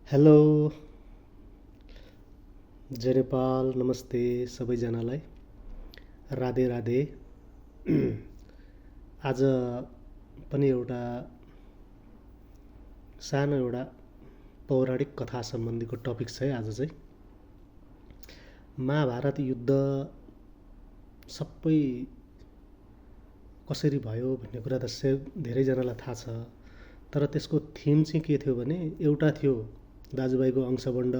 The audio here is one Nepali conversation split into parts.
हेलो, जय नेपाल, नमस्ते सबैजनालाई। राधे राधे। आज पनि एउटा सानो एउटा पौराणिक कथा सम्बन्धीको टपिक छ है। आज चाहिँ महाभारत युद्ध सबै कसरी भयो भन्ने कुरा त धेरैजनालाई थाहा छ। तर त्यसको थिम चाहिँ के थियो भने एउटा थियो दाजुभाइको अंशबन्ध,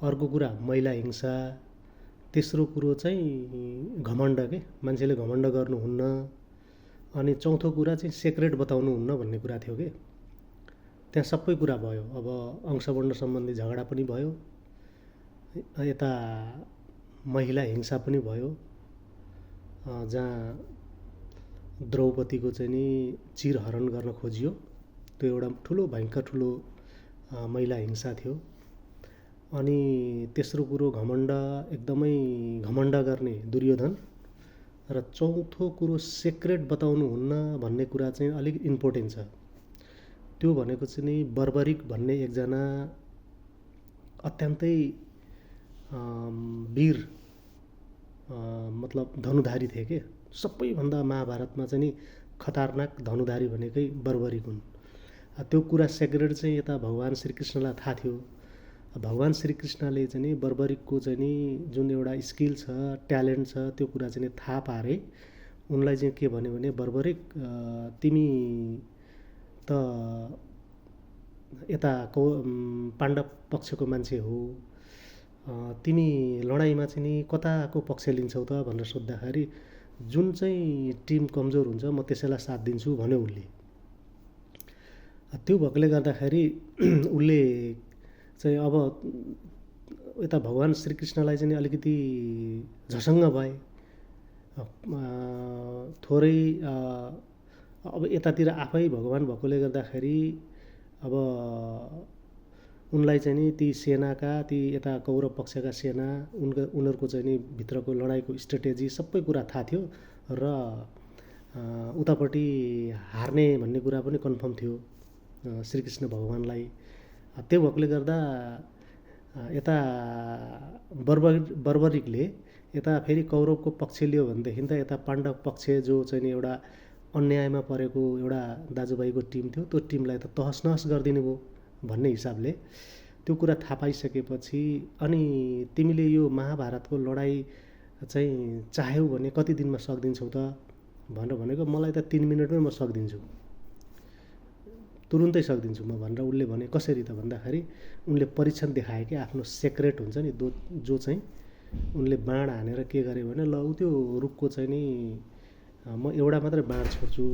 अर्को कुरा महिला हिंसा, तेस्रो कुरो चाहिँ घमण्ड के मान्छेले घमण्ड गर्नुहुन्न, अनि चौथो कुरा चाहिँ सेक्रेट बताउनुहुन्न भन्ने कुरा थियो के। त्यहाँ सबै कुरा भयो। अब अंशबन्ध सम्बन्धी झगडा पनि भयो, यता महिला हिंसा पनि भयो, जहाँ द्रौपदीको चाहिँ नि चिरहरण गर्न खोजियो। त्यो एउटा ठुलो भयङ्कर ठुलो महिला हिंसा थियो। अनि तेस्रो कुरो घमण्ड, एकदमै घमण्ड गर्ने दुर्योधन, र चौथो कुरो सेक्रेट बताउनुहुन्न भन्ने कुरा चाहिँ अलिक इम्पोर्टेन्ट छ। त्यो भनेको चाहिँ नि बर्बरिक भन्ने एकजना अत्यन्तै वीर मतलब धनुधारी थिए के। सबैभन्दा महाभारतमा चाहिँ नि खतरनाक धनुधारी भनेकै बर्बरिक हुन्। त्यो कुरा सेक्रेट चाहिँ यता भगवान् श्रीकृष्णलाई थाहा थियो। भगवान् श्रीकृष्णले चाहिँ नि बर्बरिकको चाहिँ नि जुन एउटा स्किल छ, ट्यालेन्ट छ, त्यो कुरा चाहिँ नि थाहा पारे उनलाई चाहिँ के भन्यो भने, बर्बरिक तिमी त यता पाण्डव पक्षको मान्छे हो, तिमी लडाइँमा चाहिँ नि कताको पक्ष लिन्छौ त भनेर सोद्धाखेरि जुन चाहिँ टिम कमजोर हुन्छ म त्यसैलाई साथ दिन्छु भन्यो उसले। त्यो भएकोले गर्दाखेरि उसले चाहिँ अब यता भगवान् श्रीकृष्णलाई चाहिँ अलिकति झसङ्ग भए। थोरै अब यतातिर आफै भगवान् भएकोले गर्दाखेरि अब उनलाई चाहिँ नि ती सेनाका, ती यता कौरव पक्षका सेना, उनीहरूको चाहिँ नि भित्रको लडाइँको स्ट्रेटेजी सबै कुरा थाहा थियो र उतापट्टि हार्ने भन्ने कुरा पनि कन्फर्म थियो श्रीकृष्ण भगवान्लाई। त्यो भएकोले गर्दा यता बर्बरिकले यता फेरि कौरवको पक्ष लियो भनेदेखि त यता पाण्डव पक्ष जो चाहिँ नि एउटा अन्यायमा परेको एउटा दाजुभाइको टिम थियो, त्यो टिमलाई त तहस नहस गरिदिनु भयो भन्ने हिसाबले त्यो कुरा थाहा पाइसकेपछि, अनि तिमीले यो महाभारतको लडाइँ चाहिँ चाह्यौ भने कति दिनमा सकिदिन्छौ त भनेर भनेको। मलाई त 3 मिनटमै म सकिदिन्छु, तुरुन्तै सकिदिन्छु म भनेर उसले भने। कसरी त भन्दाखेरि उनले परीक्षण देखाए कि आफ्नो सेक्रेट हुन्छ नि जो चाहिँ उनले बाण हानेर के गरे भने, ल ऊ त्यो रुखको चाहिँ नि म एउटा मात्रै बाण छोड्छु,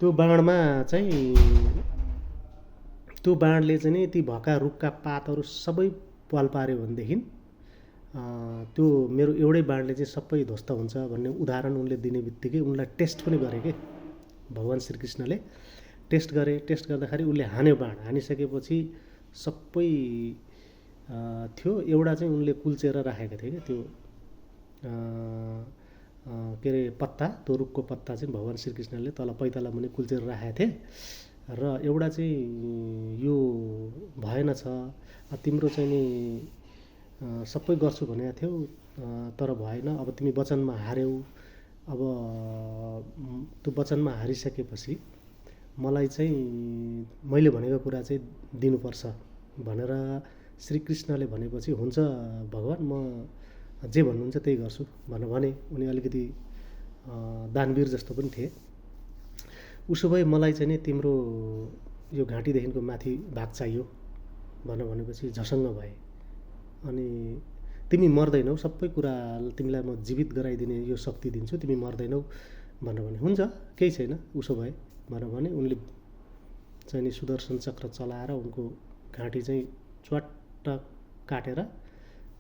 त्यो बाणमा चाहिँ त्यो बाणले चाहिँ नि ती भएका रुखका पातहरू सबै पाल पार्यो भनेदेखि त्यो मेरो एउटै बाणले चाहिँ सबै ध्वस्त हुन्छ भन्ने उदाहरण उनले दिने बित्तिकै उनलाई टेस्ट पनि गरे के भगवान् श्रीकृष्णले। टेस्ट गर्दाखेरि उसले हान्यो बाण। हानिसकेपछि सबै थियो, एउटा चाहिँ उनले कुल्चेर राखेका थिए क्या, त्यो के अरे पत्ता, त्यो रुखको पत्ता चाहिँ भगवान् श्रीकृष्णले तल पैताला मुनि कुल्चेर राखेका थिए। र एउटा चाहिँ यो भएन छ, तिम्रो चाहिँ नि सबै गर्छु भनेको थियौ तर भएन, अब तिमी वचनमा हार्यौ, अब त्यो वचनमा हारिसकेपछि मलाई चाहिँ मैले भनेको कुरा चाहिँ दिनुपर्छ भनेर श्रीकृष्णले भनेपछि, हुन्छ भगवान् म जे भन्नुहुन्छ त्यही गर्छु भनेर भने। उनी अलिकति दानवीर जस्तो पनि थिए। उसो भए मलाई चाहिँ नि तिम्रो यो घाँटीदेखिको माथि भाग चाहियो भनेर भनेपछि झसङ्ग भए। अनि तिमी मर्दैनौ, सबै कुरा तिमीलाई म जीवित गराइदिने यो शक्ति दिन्छु, तिमी मर्दैनौ भनेर भने। हुन्छ केही छैन उसो भए भनेर भने। उनले चाहिँ नि सुदर्शन चक्र चलाएर उनको घाँटी चाहिँ च्वाट्ट काटेर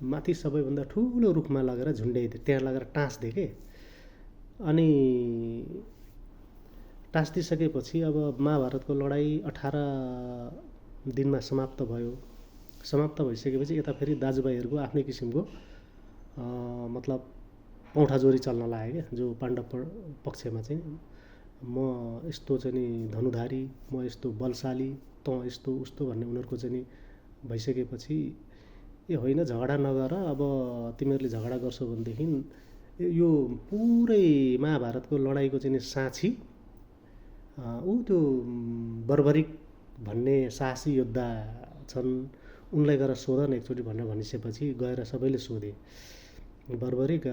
माथि सबैभन्दा ठुलो रुखमा लगेर झुन्ड्याइदिए, त्यहाँ लगेर टाँसिदिए के। अनि टाँसिदिइसकेपछि अब महाभारतको लडाइँ 18 दिनमा समाप्त भयो। समाप्त भइसकेपछि यता फेरि दाजुभाइहरूको आफ्नै किसिमको मतलब पौठाजोरी चल्न लाग्यो क्या, जो पाण्डव पक्षमा चाहिँ म यस्तो चाहिँ नि धनुधारी, म यस्तो बलशाली, तँ यस्तो उस्तो भन्ने उनीहरूको चाहिँ नि भइसकेपछि ए होइन झगडा नगर, अब तिमीहरूले झगडा गर्छौ भनेदेखि यो पुरै महाभारतको लडाइँको चाहिँ नि साक्षी ऊ त्यो बर्बरिक भन्ने साहसी योद्धा छन्, उनलाई गएर सोध न एकचोटि भनेर भनिसकेपछि गएर सबैले सोधे बर्बरिक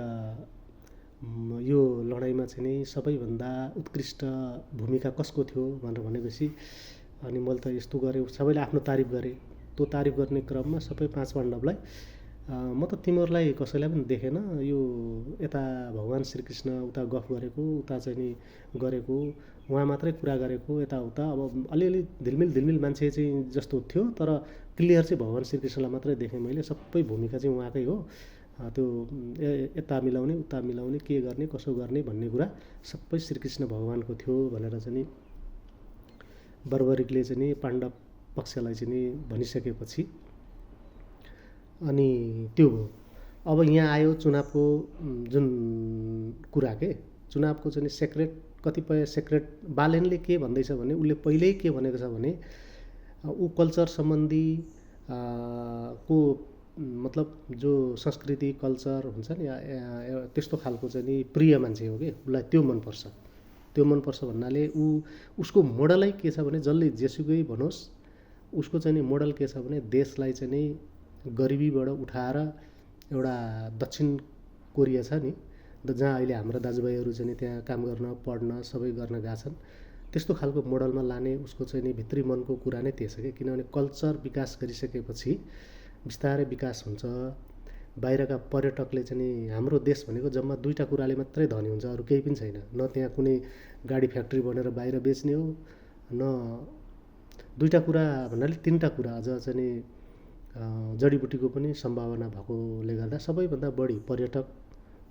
यो लडाइँमा चाहिँ नि सबैभन्दा उत्कृष्ट भूमिका कसको थियो भनेर भनेपछि अनि मैले त यस्तो गरेँ, सबैले आफ्नो तारिफ गरे। त्यो तारिफ गर्ने क्रममा सबै पाँच पाण्डवलाई म त तिमीहरूलाई कसैलाई पनि देखेन, यो यता भगवान् श्रीकृष्ण उता गफ गरेको, उता चाहिँ नि गरेको, उहाँ मात्रै कुरा गरेको, यताउता अब अलिअलि धिलमिल मान्छे चाहिँ जस्तो थियो, तर क्लियर चाहिँ भगवान् श्रीकृष्णलाई मात्रै देखेँ मैले। सबै भूमिका चाहिँ उहाँकै हो, त्यो यता मिलाउने उता मिलाउने, के गर्ने कसो गर्ने भन्ने कुरा सबै श्रीकृष्ण भगवान्को थियो भनेर चाहिँ नि बर्बरिकले चाहिँ नि पाण्डव पक्षलाई चाहिँ नि भनिसकेपछि अनि त्यो हो। अब यहाँ आयो चुनावको जुन कुरा के, चुनावको चाहिँ सेक्रेट, कतिपय सेक्रेट बालेनले के भन्दैछ भने उसले पहिल्यै के भनेको छ भने ऊ कल्चर सम्बन्धी को मतलब जो संस्कृति कल्चर हुन्छ नि त्यस्तो खालको चाहिँ नि प्रिय मान्छे हो कि, उसलाई त्यो मनपर्छ। त्यो मनपर्छ भन्नाले उसको मोडलै के छ भने जसले जेसुकै भनोस् उसको चाहिँ नि मोडल के छ भने देशलाई चाहिँ नि गरिबीबाट उठाएर एउटा दक्षिण कोरिया छ नि जहाँ अहिले हाम्रा दाजुभाइहरू चाहिँ नि त्यहाँ काम गर्न पढ्न सबै गर्न गएका छन्, त्यस्तो खालको मोडलमा लाने उसको चाहिँ नि भित्री मनको कुरा नै त्यही छ कि। किनभने कल्चर विकास गरिसकेपछि बिस्तारै विकास हुन्छ। बाहिरका पर्यटकले चाहिँ नि हाम्रो देश भनेको जम्मा दुईवटा कुराले मात्रै धनी हुन्छ, अरू केही पनि छैन। न त्यहाँ कुनै गाडी फ्याक्ट्री बनेर बाहिर बेच्ने हो, न दुईवटा कुरा भन्नाले तिनवटा कुरा अझ चाहिँ नि जडीबुटीको पनि सम्भावना भएकोले गर्दा सबैभन्दा बढी पर्यटक,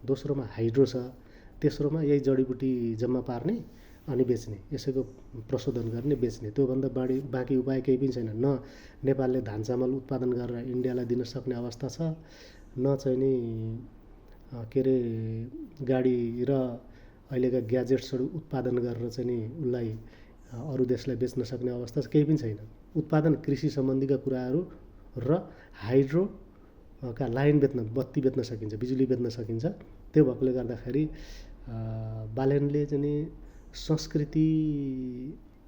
दोस्रोमा हाइड्रो छ, तेस्रोमा यही जडीबुटी जम्मा पार्ने अनि बेच्ने, यसैको प्रशोधन गर्ने बेच्ने, त्योभन्दा बाँकी उपाय केही पनि छैन। न नेपालले धान चामल उत्पादन गरेर इन्डियालाई दिन सक्ने अवस्था छ, न चाहिँ नि के अरे गाडी र अहिलेका ग्याजेट्सहरू उत्पादन गरेर चाहिँ नि उसलाई अरू देशलाई बेच्न सक्ने अवस्था केही पनि छैन। उत्पादन कृषि सम्बन्धीका कुराहरू र हाइड्रोका लाइन बेच्न, बत्ती बेच्न सकिन्छ, बिजुली बेच्न सकिन्छ। त्यो भएकोले गर्दाखेरि बालेनले चाहिँ नि संस्कृति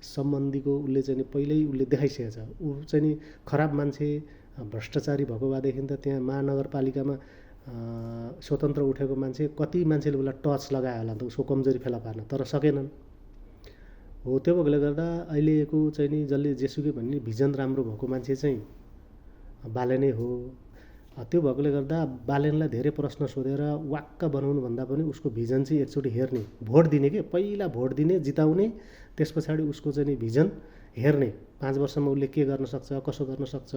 सम्बन्धीको उसले चाहिँ नि पहिल्यै उसले देखाइसकेको छ। ऊ चाहिँ नि खराब मान्छे भ्रष्टाचारी भएको भएदेखि त त्यहाँ महानगरपालिकामा स्वतन्त्र उठेको मान्छे कति मान्छेले उसलाई टच लगायो होला त उसको कमजोरी फेला पार्न, तर सकेनन्। हो त्यो भएकोले गर्दा अहिलेको चाहिँ नि जसले जेसुकै भन्ने भिजन राम्रो भएको मान्छे चाहिँ बालेनै हो। त्यो भएकोले गर्दा बालेनलाई धेरै प्रश्न सोधेर वाक्क बनाउनु भन्दा पनि उसको भिजन चाहिँ एकचोटि हेर्ने, भोट दिने के, पहिला भोट दिने जिताउने, त्यस पछाडि उसको चाहिँ नि भिजन हेर्ने, 5 वर्षमा उसले के गर्न सक्छ कसो गर्न सक्छ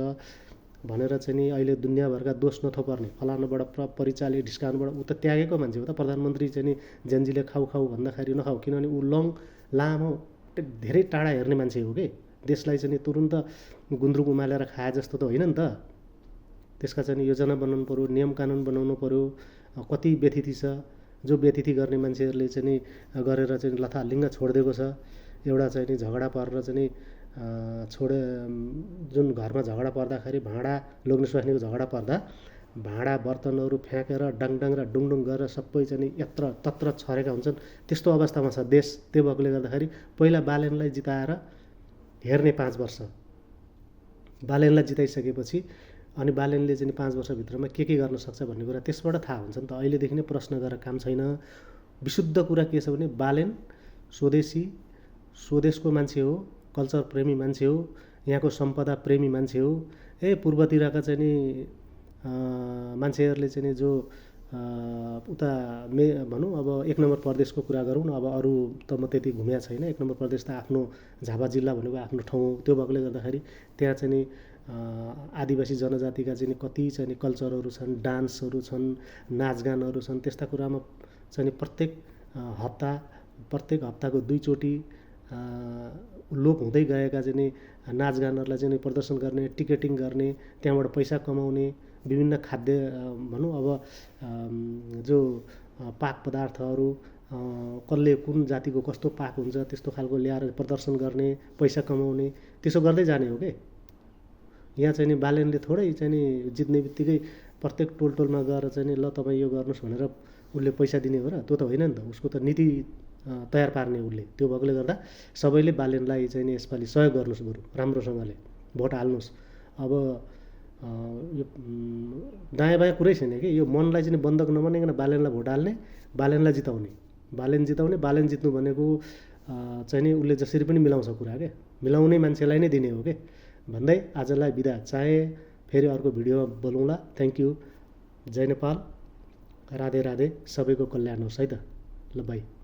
भनेर चाहिँ नि अहिले दुनियाँभरका दोष नथोपर्ने, फलानाबाट परिचाले ढिस्काउनुबाट ऊ त त्यागेको मान्छे हो त। प्रधानमन्त्री चाहिँ नि जेन्जीले खाऊ भन्दाखेरि नखाऊ, किनभने ऊ लामो धेरै टाढा हेर्ने मान्छे हो कि। देशलाई चाहिँ नि तुरुन्त गुन्द्रुक उमालेर खाए जस्तो त होइन नि त। त्यसका चाहिँ योजना बनाउनु पऱ्यो, नियम कानुन बनाउनु पऱ्यो, कति व्यतिथि छ, जो व्यतिथि गर्ने मान्छेहरूले चाहिँ नि गरेर चाहिँ लथालिङ्ग छोडिदिएको छ। एउटा चाहिँ नि झगडा परेर चाहिँ नि जुन घरमा झगडा पर्दाखेरि भाँडा लोग्ने स्वास्नीको झगडा पर्दा भाँडा बर्तनहरू फ्याँकेर डाङडाङ र डुङडुङ गरेर सबै चाहिँ नि यत्र तत्र छरेका हुन्छन्, त्यस्तो अवस्थामा छ देश। त्यो भएकोले गर्दाखेरि पहिला बालेनलाई जिताएर हेर्ने 5 वर्ष, बालेनलाई जिताइसकेपछि अनि बालेनले चाहिँ 5 वर्षभित्रमा के गर्न सक्छ भन्ने कुरा त्यसबाट थाहा हुन्छ नि त। अहिलेदेखि नै प्रश्न गरेर काम छैन। विशुद्ध कुरा के छ भने बालेन स्वदेशको मान्छे हो, कल्चर प्रेमी मान्छे हो, यहाँको सम्पदा प्रेमी मान्छे हो। पूर्वतिरका चाहिँ नि मान्छेहरूले चाहिँ नि जो उता भनौँ अब 1 नम्बर प्रदेशको कुरा गरौँ न, अब अरू त म त्यति घुमेको छैन। 1 नम्बर प्रदेश त आफ्नो झापा जिल्ला भनेको आफ्नो ठाउँ हो। त्यो भएकोले गर्दाखेरि त्यहाँ चाहिँ नि आदिवासी जनजातिका चाहिँ कति चाहिँ नि कल्चरहरू छन्, डान्सहरू छन्, नाचगानहरू छन्। त्यस्ता कुरामा चाहिँ नि प्रत्येक हप्ताको 2 चोटि लोप हुँदै गएका चाहिँ नि नाचगानहरूलाई चाहिँ नि प्रदर्शन गर्ने, टिकेटिङ गर्ने, त्यहाँबाट पैसा कमाउने, विभिन्न खाद्य भनौँ अब जो पाक पदार्थहरू कसले कुन जातिको कस्तो पाक हुन्छ त्यस्तो खालको ल्याएर प्रदर्शन गर्ने, पैसा कमाउने, त्यसो गर्दै जाने हो के। यहाँ चाहिँ नि बालेनले थोरै चाहिँ नि जित्ने बित्तिकै प्रत्येक टोलमा गएर चाहिँ नि ल तपाईँ यो गर्नुहोस् भनेर उसले पैसा दिने हो र? त्यो त होइन नि त। उसको त नीति तयार पार्ने उसले। त्यो भएकोले गर्दा सबैले बालेनलाई चाहिँ नि यसपालि सहयोग गर्नुहोस्, बरु राम्रोसँगले भोट हाल्नुहोस्। अब यो दायाँ बायाँ कुरै छैन कि, यो मनलाई चाहिँ बन्दक नबनाइकन बालेनलाई भोट हाल्ने, बालेनलाई जिताउने, बालेन जित्नु भनेको चाहिँ नि उसले जसरी पनि मिलाउँछ कुरा क्या, मिलाउने मान्छेलाई नै दिने हो के भन्दै आजलाई बिदा चाहे। फेरि अर्को भिडियोमा बोलौँला। Thank you. जय नेपाल, राधे राधे, सबैको कल्याण होस् है त। ल बाई।